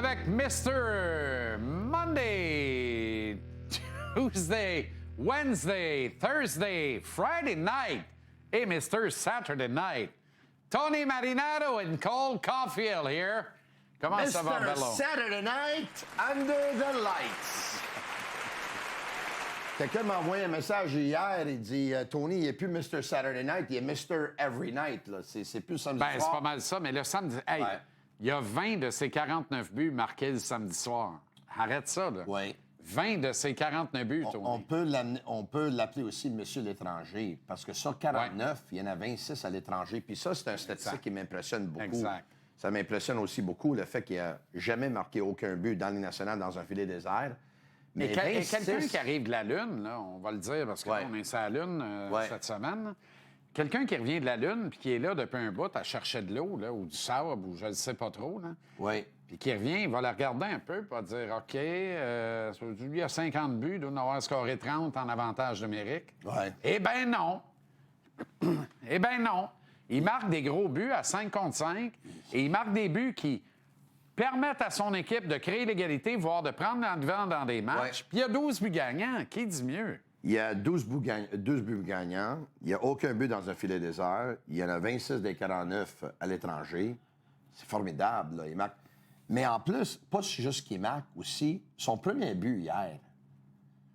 avec Mr. Monday, Tuesday, Wednesday, Thursday, Friday night et Mr. Saturday night. Tony Marinaro and Cole Caulfield here. Comment ça va, Bello? Mr. Saturday night, under the lights. Quelqu'un m'a envoyé un message hier, il dit Tony, il n'est plus Mr. Saturday night, il est Mr. Every night. Là. C'est plus samedi soir. C'est pas mal ça, mais le samedi... Hey, il y a 20 de ses 49 buts marqués le samedi soir. Arrête ça, là. Oui. 20 de ses 49 buts, Tony. On peut l'appeler aussi Monsieur l'étranger, parce que sur 49, il y en a 26 à l'étranger. Puis ça, c'est un statistique qui m'impressionne beaucoup. Exact. Ça m'impressionne aussi beaucoup, le fait qu'il n'a jamais marqué aucun but dans les nationales dans un filet désert. Mais et quelqu'un qui arrive de la Lune, là, on va le dire, parce que là, on est sur la Lune cette semaine. Quelqu'un qui revient de la Lune puis qui est là depuis un bout à chercher de l'eau, là, ou du sable, ou je ne sais pas trop, là. Oui. Puis qui revient, il va la regarder un peu, puis va dire OK, lui a 50 buts, il doit en avoir scoré 30 en avantage numérique. Oui. Eh bien non! Eh bien non! Il marque des gros buts à 5 contre 5 et il marque des buts qui permettent à son équipe de créer l'égalité, voire de prendre l'en-devant dans des matchs. Puis il y a 12 buts gagnants. Qui dit mieux? Il y a 12 buts gagnants. Il n'y a aucun but dans un filet désert. Il y en a 26 des 49 à l'étranger. C'est formidable, là. Il marque. Mais en plus, pas juste qu'il marque, aussi, son premier but hier.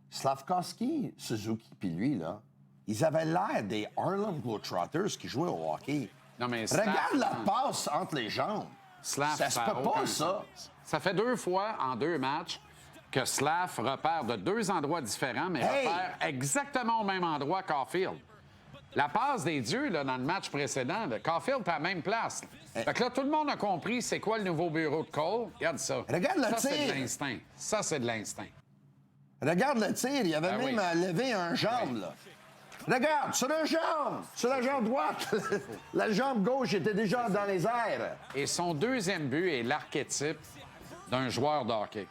Slavkovski, Suzuki, puis lui, là, ils avaient l'air des Harlem Globetrotters qui jouaient au hockey. Non, mais regarde la passe entre les jambes. Slav, ça se peut pas, ça. Ça fait 2 fois en 2 matchs que Slav repère de 2 endroits différents, mais repère exactement au même endroit Caulfield. La passe des dieux, là, dans le match précédent, Caulfield est à la même place. Fait que là, tout le monde a compris c'est quoi le nouveau bureau de Cole. Regarde ça. Regarde le tir. Ça, c'est de l'instinct. Ça, c'est de l'instinct. Regarde le tir. Il avait même levé un jambe, là. Regarde, sur la jambe droite. La jambe gauche était déjà dans les airs. Et son deuxième but est l'archétype d'un joueur de hockey.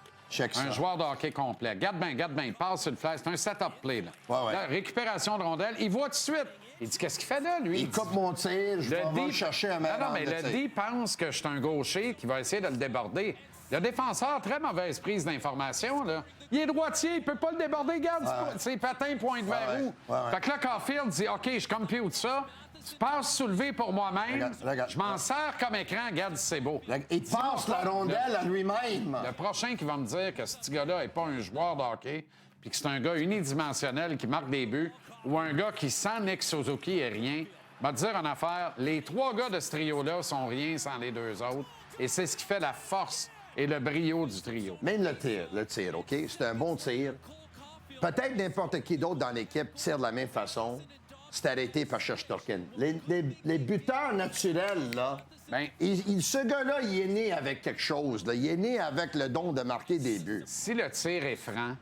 Un joueur de hockey complet. Garde bien, passe sur le flash. C'est un setup play, là. Là, récupération de rondelle. Il voit tout de suite. Il dit, qu'est-ce qu'il fait là, lui? Il coupe mon tir, je vais chercher un meilleur. Non, mais le D pense que je suis un gaucher qui va essayer de le déborder. Le défenseur, très mauvaise prise d'information, là. Il est droitier, il peut pas le déborder. Regarde, ses patins pointent vers où? Fait que là, Caulfield dit, OK, je compute ça. Tu passes soulevé pour moi-même. Je m'en sers comme écran. Regarde, c'est beau. Il passe la rondelle à lui-même. Le prochain qui va me dire que ce petit gars-là n'est pas un joueur de hockey puis que c'est un gars unidimensionnel qui marque des buts ou un gars qui, sans Nick Suzuki, est rien, va te dire en affaire, les 3 gars de ce trio-là sont rien sans les 2 autres. Et c'est ce qui fait la force et le brio du trio. Même le tir, OK? C'est un bon tir. Peut-être n'importe qui d'autre dans l'équipe tire de la même façon. C'est arrêté par Shesterkin. Les buteurs naturels, là, ce gars-là, il est né avec quelque chose. Là. Il est né avec le don de marquer des buts. Si le tir est franc,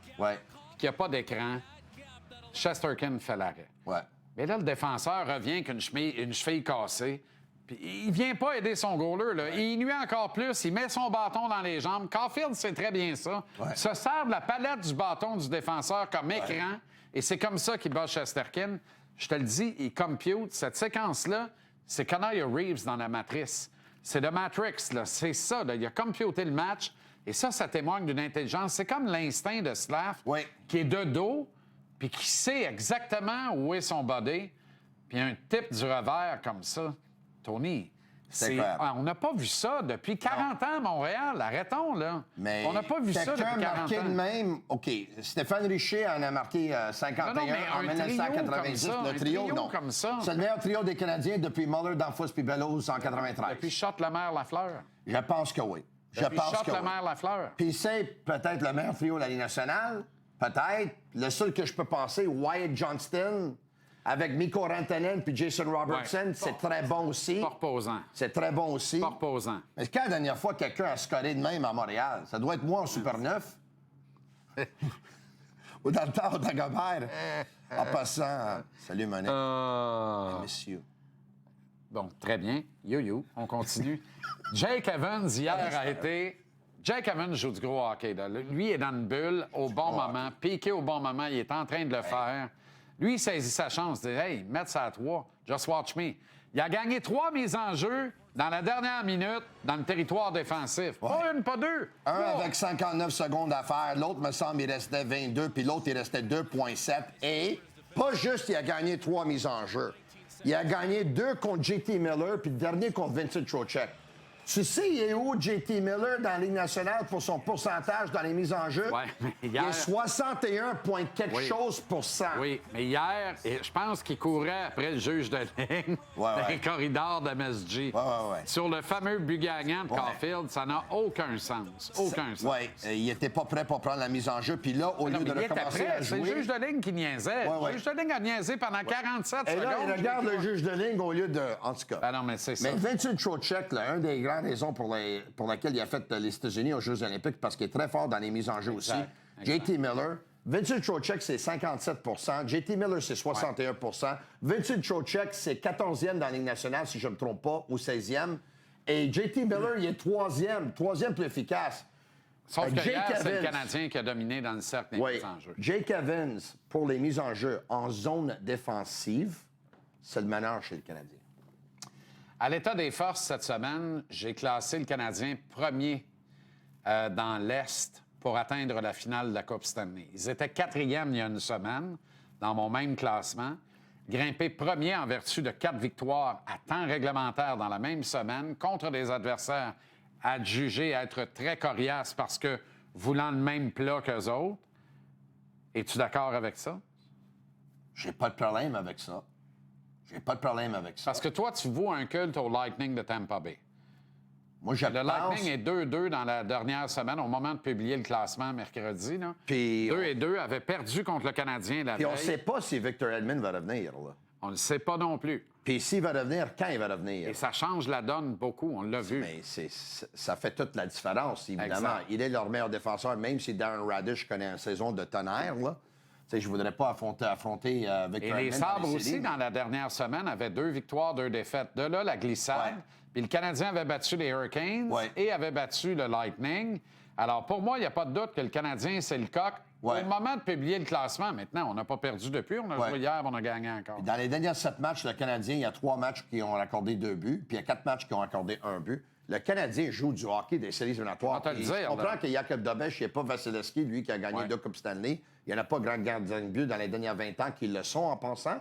qu'il n'y a pas d'écran, Shesterkin fait l'arrêt. Mais là, le défenseur revient avec une cheville cassée. Puis il vient pas aider son goaler, là. Il nuit encore plus, il met son bâton dans les jambes. Caulfield sait très bien ça. Se sert de la palette du bâton du défenseur comme écran, et c'est comme ça qu'il bat Shesterkin. Je te le dis, il compute. Cette séquence-là, c'est Keanu Reeves dans la Matrice. C'est The Matrix, là. C'est ça, là. Il a computé le match, et ça témoigne d'une intelligence. C'est comme l'instinct de Slav, qui est de dos, puis qui sait exactement où est son body, puis un type du revers comme ça. Tony, on n'a pas vu ça depuis 40 ans à Montréal. Arrêtons, là. Mais on n'a pas vu ça depuis 40 ans. Même, OK, Stéphane Richer en a marqué 51 en 1990. Le trio, non. Comme ça. C'est le meilleur trio des Canadiens depuis Muller, Danfus puis Bellows en 93. Depuis Chott-Lemaire-Lafleur. Je pense que oui. Depuis Chott-Lemaire-Lafleur. Puis c'est peut-être le meilleur trio de la Ligue nationale. Peut-être. Le seul que je peux penser, Wyatt Johnston, avec Mikko Rantanen puis Jason Robertson, c'est très bon aussi. Pas reposant. C'est très bon aussi. Pas reposant. Mais quand la dernière fois quelqu'un a scoré de même à Montréal? Ça doit être moi en Super 9. Ou dans le temps au Dagobert. En passant, salut Monet. Messieurs. Bon, très bien. Yo-yo, on continue. Jake Evans, hier, a été... Jake Evans joue du gros hockey. Là. Lui, il est dans une bulle au bon moment, piqué au bon moment, il est en train de le faire. Lui, il saisit sa chance, il dit « Hey, mettre ça à 3, just watch me ». Il a gagné 3 mises en jeu dans la dernière minute dans le territoire défensif. Ouais. Pas une, pas deux. Un avec 59 secondes à faire. L'autre, me semble, il restait 22, puis l'autre, il restait 2,7. Et pas juste, il a gagné 3 mises en jeu. Il a gagné 2 contre JT Miller, puis le dernier contre Vincent Trocheck. Tu sais, il est où JT Miller dans la Ligue nationale pour son pourcentage dans les mises en jeu? Ouais, mais Il hier... est 61 point quelque chose pour cent. Oui, mais hier, je pense qu'il courait après le juge de ligne dans les corridors de MSG. Sur le fameux but gagnant de Caulfield, ça n'a aucun sens. Aucun sens. Oui, il était pas prêt pour prendre la mise en jeu, puis là, au lieu de recommencer à jouer... C'est le juge de ligne qui niaisait. Le juge de ligne a niaisé pendant 47 secondes. Et là, il regarde le juge de ligne au lieu de... En tout cas. Ben non, mais c'est ça. Mais Vincent Trocheck, un des grandes raisons pour laquelle il a fait les États-Unis aux Jeux olympiques, parce qu'il est très fort dans les mises en jeu aussi. JT Miller, Vincent Trocheck, c'est 57 JT Miller, c'est 61 Vincent Trocheck, c'est 14e dans la Ligue nationale, si je ne me trompe pas, ou 16e. Et JT Miller, il est 3e plus efficace. Sauf que hier, c'est le Canadien qui a dominé dans le cercle des mises en jeu. Jake Evans, pour les mises en jeu en zone défensive, c'est le meneur chez le Canadien. À l'état des forces cette semaine, j'ai classé le Canadien premier dans l'Est pour atteindre la finale de la Coupe Stanley. Ils étaient 4e il y a une semaine dans mon même classement. Grimpé premier en vertu de 4 victoires à temps réglementaire dans la même semaine contre des adversaires adjugés être très coriaces parce que voulant le même plat qu'eux autres. Es-tu d'accord avec ça? J'ai pas de problème avec ça. J'ai pas de problème avec ça. Parce que toi, tu voues un culte au Lightning de Tampa Bay. Moi, je Le Lightning est 2-2 dans la dernière semaine, au moment de publier le classement mercredi. Là. Puis 2-2, avait perdu contre le Canadien la veille. Puis on ne sait pas si Victor Edmond va revenir. Là. On ne le sait pas non plus. Puis s'il va revenir, quand il va revenir? Et ça change la donne beaucoup, on l'a vu. Mais ça fait toute la différence, évidemment. Exact. Il est leur meilleur défenseur, même si Darren Radish connaît une saison de tonnerre. Là. Je ne voudrais pas affronter Victor Edmond. Et les Sabres aussi, dans la dernière semaine, avaient 2 victoires, 2 défaites. De là, la glissade. Ouais. Puis le Canadien avait battu les Hurricanes et avait battu le Lightning. Alors, pour moi, il n'y a pas de doute que le Canadien, c'est le coq. Ouais. Au moment de publier le classement, maintenant, on n'a pas perdu depuis. On a joué hier, on a gagné encore. Dans les derniers 7 matchs, le Canadien, il y a 3 matchs qui ont accordé 2 buts, puis il y a 4 matchs qui ont accordé 1 but. Le Canadien joue du hockey des séries éliminatoires. Je comprends que Jakub Dobeš, il n'y a pas Vasilevski, lui, qui a gagné 2 Coupes Stanley. Il n'y en a pas grand gardien de but dans les dernières 20 ans qui le sont en pensant.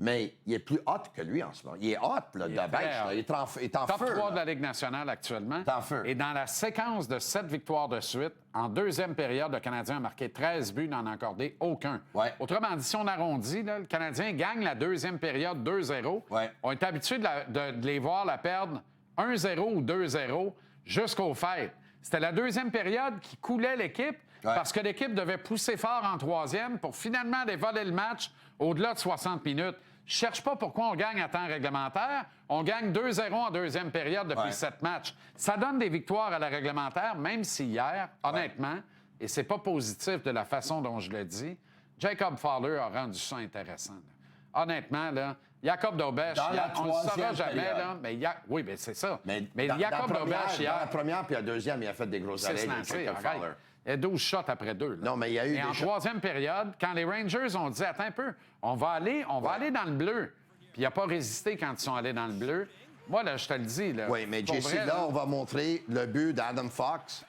Mais il est plus hot que lui en ce moment. Il est hot, là, Dobeš. Il est en feu. Top 3 de la Ligue nationale actuellement. En feu. Et dans la séquence de 7 victoires de suite, en deuxième période, le Canadien a marqué 13 buts, n'en a accordé aucun. Ouais. Autrement dit, si on arrondit, là, le Canadien gagne la deuxième période 2-0. Ouais. On est habitué de les voir la perdre 1-0 ou 2-0 jusqu'aux fêtes. C'était la deuxième période qui coulait l'équipe parce que l'équipe devait pousser fort en troisième pour finalement dévoler le match au-delà de 60 minutes. Je cherche pas pourquoi on gagne à temps réglementaire. On gagne 2-0 en deuxième période depuis 7 matchs. Ça donne des victoires à la réglementaire, même si hier, honnêtement, et c'est pas positif de la façon dont je le dis, Jacob Fowler a rendu ça intéressant. Là. Honnêtement, là, Jakub Dobeš, on ne le saura jamais, là, mais oui, mais c'est ça. Mais Jakub Dobeš, hier... Dans la première puis la deuxième, il a fait des gros arrêts. Il y a 12 shots après 2. Là. Non, mais il y a eu Et en troisième période, quand les Rangers ont dit « Attends un peu, on va aller dans le bleu », puis il n'a pas résisté quand ils sont allés dans le bleu. Moi, là, je te le dis. Là, oui, mais JC, là, on va montrer le but d'Adam Fox.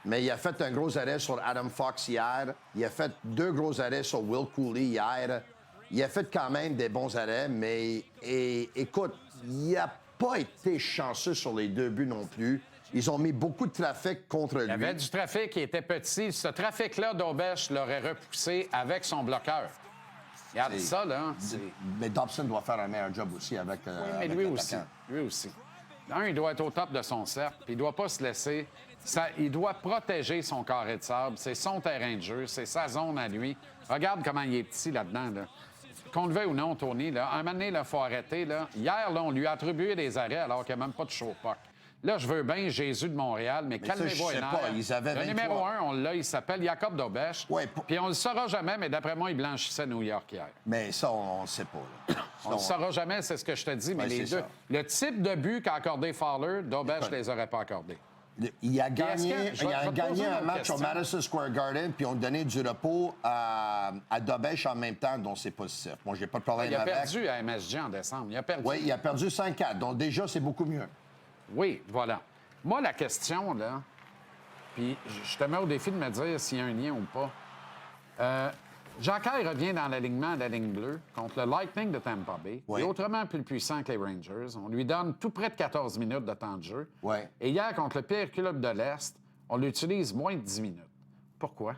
Mais il a fait un gros arrêt sur Adam Fox hier. Il a fait 2 gros arrêts sur Will Cooley hier. Il a fait quand même des bons arrêts, mais écoute, il n'a pas été chanceux sur les 2 buts non plus. Ils ont mis beaucoup de trafic contre lui. Il y avait du trafic qui était petit. Ce trafic-là, Dobeš l'aurait repoussé avec son bloqueur. Regarde ça, là. Mais Dobson doit faire un meilleur job aussi avec oui, mais lui aussi. Lui aussi. Il doit être au top de son cercle, puis il ne doit pas se laisser... il doit protéger son carré de sable. C'est son terrain de jeu, c'est sa zone à lui. Regarde comment il est petit là-dedans, là. Qu'on le veuille ou non, Tony, là, un moment donné, il faut arrêter. Là. Hier, là, on lui a attribué des arrêts alors qu'il n'y a même pas de show puck. Là, je veux bien Jésus de Montréal, mais calmez-vous les nerfs. Le numéro 1, on l'a, il s'appelle Jakub Dobeš. Ouais, puis on ne le saura jamais, mais d'après moi, il blanchissait New York hier. Mais ça, on ne sait pas. Là. On ne le saura jamais, c'est ce que je te dis, mais les deux. Le type de but qu'a accordé Fowler, Dobeš ne les aurait pas accordés. Il a gagné, je vais te poser une un autre match question. au Madison Square Garden, puis on donné du repos à Dobèche en même temps, donc c'est positif. Moi, j'ai pas de problème avec. Il a perdu à MSG en décembre. Il a perdu. Oui, il a perdu 5-4, donc déjà, c'est beaucoup mieux. Oui, voilà. Moi, la question, là, puis je te mets au défi de me dire s'il y a un lien ou pas. Jacquet revient dans l'alignement de la ligne bleue contre le Lightning de Tampa Bay. Oui. Il est autrement plus puissant que les Rangers. On lui donne tout près de 14 minutes de temps de jeu. Oui. Et hier, contre le pire club de l'Est, on l'utilise moins de 10 minutes. Pourquoi?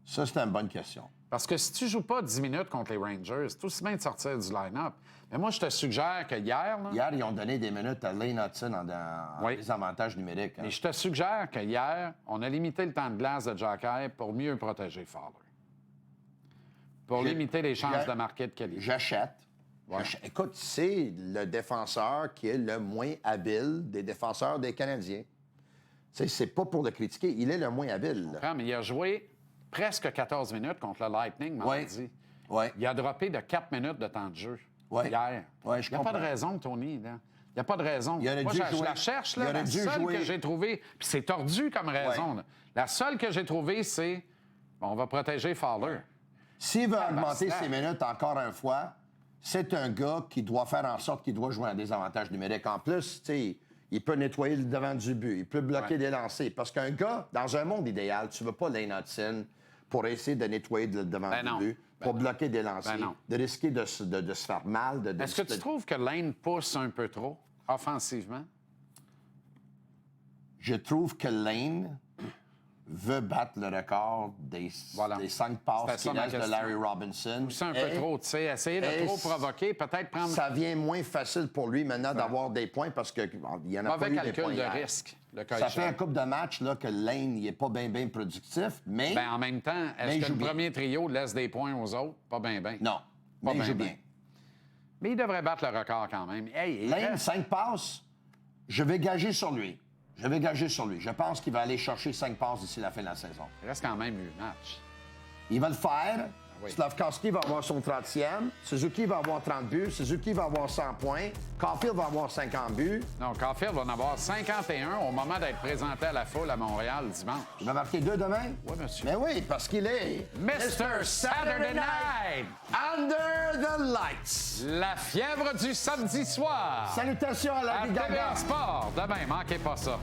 Ça, c'est une bonne question. Parce que si tu joues pas 10 minutes contre les Rangers, c'est aussi bien de sortir du line-up. Mais moi, je te suggère que hier... Là, Hier, ils ont donné des minutes à Lane Hudson en désavantage numérique. Hein. mais je te suggère que hier, on a limité le temps de glace de Jacquet pour mieux protéger Fowler. Pour limiter les chances de marquer de qualité. J'achète. Ouais. Écoute, c'est le défenseur qui est le moins habile des défenseurs des Canadiens. C'est pas pour le critiquer, il est le moins habile. Là. Mais il a joué presque 14 minutes contre le Lightning mardi. Ouais. Il a droppé de 4 minutes de temps de jeu hier. Ouais, il n'y a pas de raison, Tony. Là. Il n'y a pas de raison. Il aurait Moi, dû je jouer. la cherche, là, Il aurait la dû seule jouer. que j'ai trouvée. Puis c'est tordu comme raison. Là. La seule que j'ai trouvée, c'est on va protéger Fowler. S'il veut augmenter snap. ses minutes encore une fois, c'est un gars qui doit faire en sorte qu'il doit jouer à des avantages numériques. En plus, tu sais, il peut nettoyer le devant du but, il peut bloquer des lancers. Parce qu'un gars, dans un monde idéal, tu ne veux pas Lane Hudson pour essayer de nettoyer le devant du but, pour bloquer des lancers, de risquer de se faire mal. Est-ce que tu trouves que Lane pousse un peu trop offensivement? Je trouve que Lane veut battre le record des 5 passes qui restent de Larry Robinson. Pousser un peu trop, tu sais, essayer de trop provoquer, peut-être prendre... Ça vient moins facile pour lui maintenant d'avoir des points parce qu'il y en a pas eu des points. Mauvais calcul de hier. risque, le cas Ça fait un couple de matchs là, que Lane n'est pas bien productif, mais... Ben, en même temps, est-ce que le premier trio laisse des points aux autres? Pas bien. Non, mais il joue bien. Mais il devrait battre le record quand même. Hey, Lane, 5 passes, je vais gager sur lui. Je pense qu'il va aller chercher 5 passes d'ici la fin de la saison. Il reste quand même 8 matchs. Il va le faire. Oui. Slavkovski va avoir son 30e. Suzuki va avoir 30 buts. Suzuki va avoir 100 points. Caulfield va avoir 50 buts. Non, Caulfield va en avoir 51 au moment d'être présenté à la foule à Montréal dimanche. Il va marquer 2 demain? Oui, monsieur. Mais oui, parce qu'il est... Mr. Saturday Night! Under the lights! La fièvre du samedi soir! Salutations à la À Ligue TVA Sport. Demain, manquez pas ça.